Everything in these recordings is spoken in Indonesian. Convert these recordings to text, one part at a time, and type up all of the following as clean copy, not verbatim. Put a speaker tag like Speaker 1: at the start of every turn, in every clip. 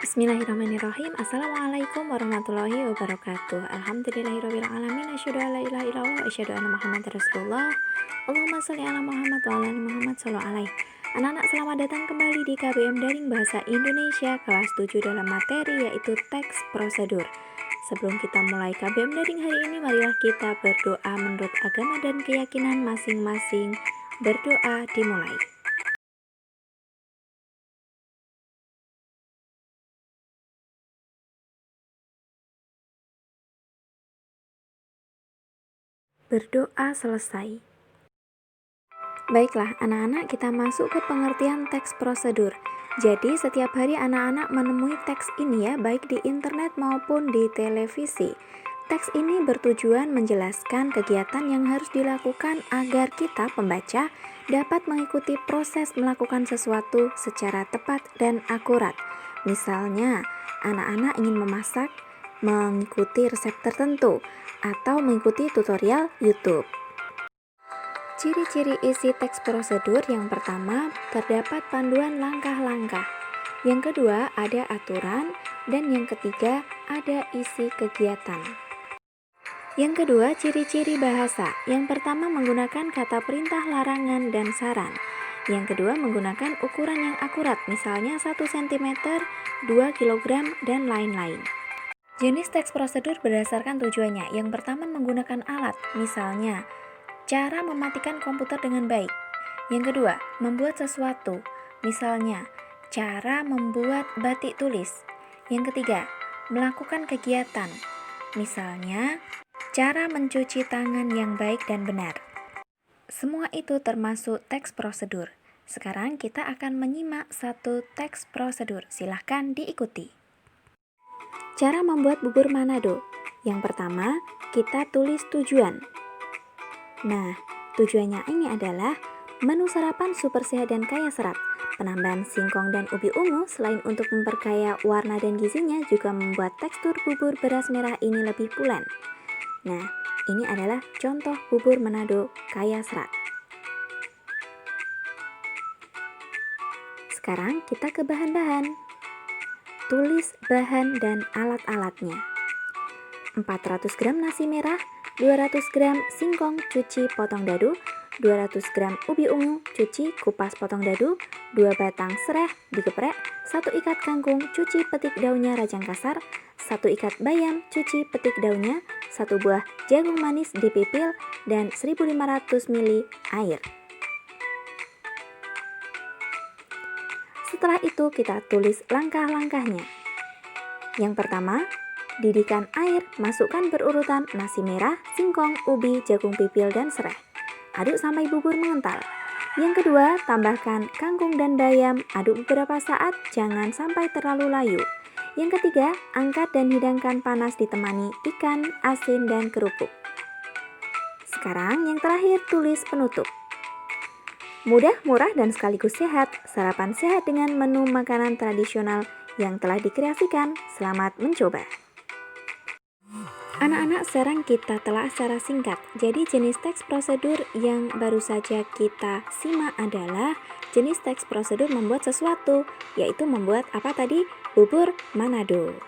Speaker 1: Bismillahirrahmanirrahim. Assalamualaikum warahmatullahi wabarakatuh. Alhamdulillahirabbil alamin. Asyhadu an la ilaha illallah wa asyhadu anna Muhammadar Rasulullah. Allahumma shalli ala Muhammad wa ala ali Muhammad sallallahu alaihi. Anak-anak, selamat datang kembali di KBM Daring Bahasa Indonesia kelas 7 dalam materi yaitu teks prosedur. Sebelum kita mulai KBM Daring hari ini, marilah kita berdoa menurut agama dan keyakinan masing-masing. Berdoa dimulai. Berdoa selesai. Baiklah anak-anak, kita masuk ke pengertian teks prosedur. Jadi setiap hari anak-anak menemui teks ini ya, baik di internet maupun di televisi. Teks ini bertujuan menjelaskan kegiatan yang harus dilakukan agar kita pembaca dapat mengikuti proses melakukan sesuatu secara tepat dan akurat. Misalnya, anak-anak ingin memasak, mengikuti resep tertentu, atau mengikuti tutorial YouTube. Ciri-ciri isi teks prosedur: yang pertama, terdapat panduan langkah-langkah. Yang kedua, ada aturan. Dan yang ketiga, ada isi kegiatan. Yang kedua, ciri-ciri bahasa. Yang pertama, menggunakan kata perintah, larangan, dan saran. Yang kedua, menggunakan ukuran yang akurat, misalnya 1 cm, 2 kg, dan lain-lain. Jenis teks prosedur berdasarkan tujuannya. Yang pertama, menggunakan alat, misalnya cara mematikan komputer dengan baik. Yang kedua, membuat sesuatu, misalnya cara membuat batik tulis. Yang ketiga, melakukan kegiatan, misalnya cara mencuci tangan yang baik dan benar. Semua itu termasuk teks prosedur. Sekarang kita akan menyimak satu teks prosedur. Silahkan diikuti. Cara membuat bubur Manado. Yang pertama, kita tulis tujuan. Nah, tujuannya ini adalah menu sarapan super sehat dan kaya serat. Penambahan singkong dan ubi ungu selain untuk memperkaya warna dan gizinya juga membuat tekstur bubur beras merah ini lebih pulen. Nah, ini adalah contoh bubur Manado kaya serat. Sekarang kita ke bahan-bahan. Tulis bahan dan alat-alatnya. 400 gram nasi merah, 200 gram singkong cuci potong dadu, 200 gram ubi ungu cuci kupas potong dadu, 2 batang serai digeprek, 1 ikat kangkung cuci petik daunnya rajang kasar, 1 ikat bayam cuci petik daunnya, 1 buah jagung manis dipipil, dan 1500 ml air. Setelah itu kita tulis langkah-langkahnya. Yang pertama, didihkan air, masukkan berurutan nasi merah, singkong, ubi, jagung pipil, dan serai. Aduk sampai bubur mengental. Yang kedua, tambahkan kangkung dan bayam, aduk beberapa saat, jangan sampai terlalu layu. Yang ketiga, angkat dan hidangkan panas ditemani ikan, asin, dan kerupuk. Sekarang yang terakhir, tulis penutup. Mudah, murah, dan sekaligus sehat. Sarapan sehat dengan menu makanan tradisional yang telah dikreasikan. Selamat mencoba. Anak-anak, sekarang kita telah secara singkat. Jadi jenis teks prosedur yang baru saja kita simak adalah jenis teks prosedur membuat sesuatu, yaitu membuat apa tadi? Bubur Manado.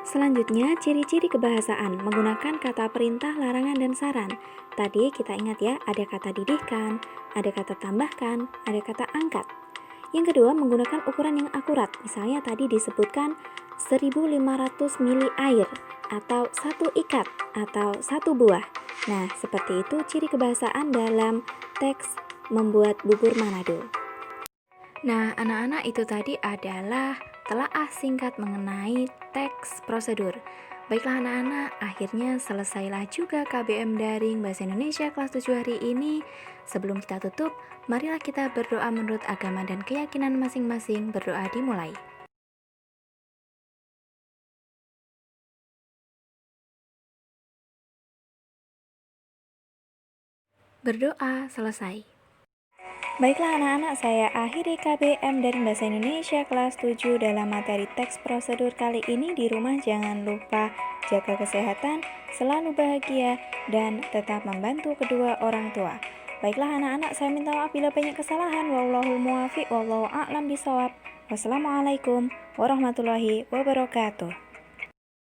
Speaker 1: Selanjutnya, ciri-ciri kebahasaan menggunakan kata perintah, larangan, dan saran. Tadi kita ingat ya, ada kata didihkan, ada kata tambahkan, ada kata angkat. Yang kedua, menggunakan ukuran yang akurat. Misalnya tadi disebutkan 1500 ml air, atau 1 ikat, atau 1 buah. Nah, seperti itu ciri kebahasaan dalam teks membuat bubur Manado. Nah, anak-anak, itu tadi adalah telaah singkat mengenai teks prosedur. Baiklah anak-anak, akhirnya selesailah juga KBM Daring Bahasa Indonesia kelas 7 hari ini. Sebelum kita tutup, marilah kita berdoa menurut agama dan keyakinan masing-masing. Berdoa dimulai. Berdoa selesai. Baiklah anak-anak, saya akhiri KBM dari Bahasa Indonesia kelas 7 dalam materi teks prosedur kali ini. Di rumah jangan lupa jaga kesehatan, selalu bahagia, dan tetap membantu kedua orang tua. Baiklah anak-anak, saya minta maaf bila banyak kesalahan. Wallahul muwaffiq, wallahu a'lam bishawab. Wassalamualaikum warahmatullahi wabarakatuh.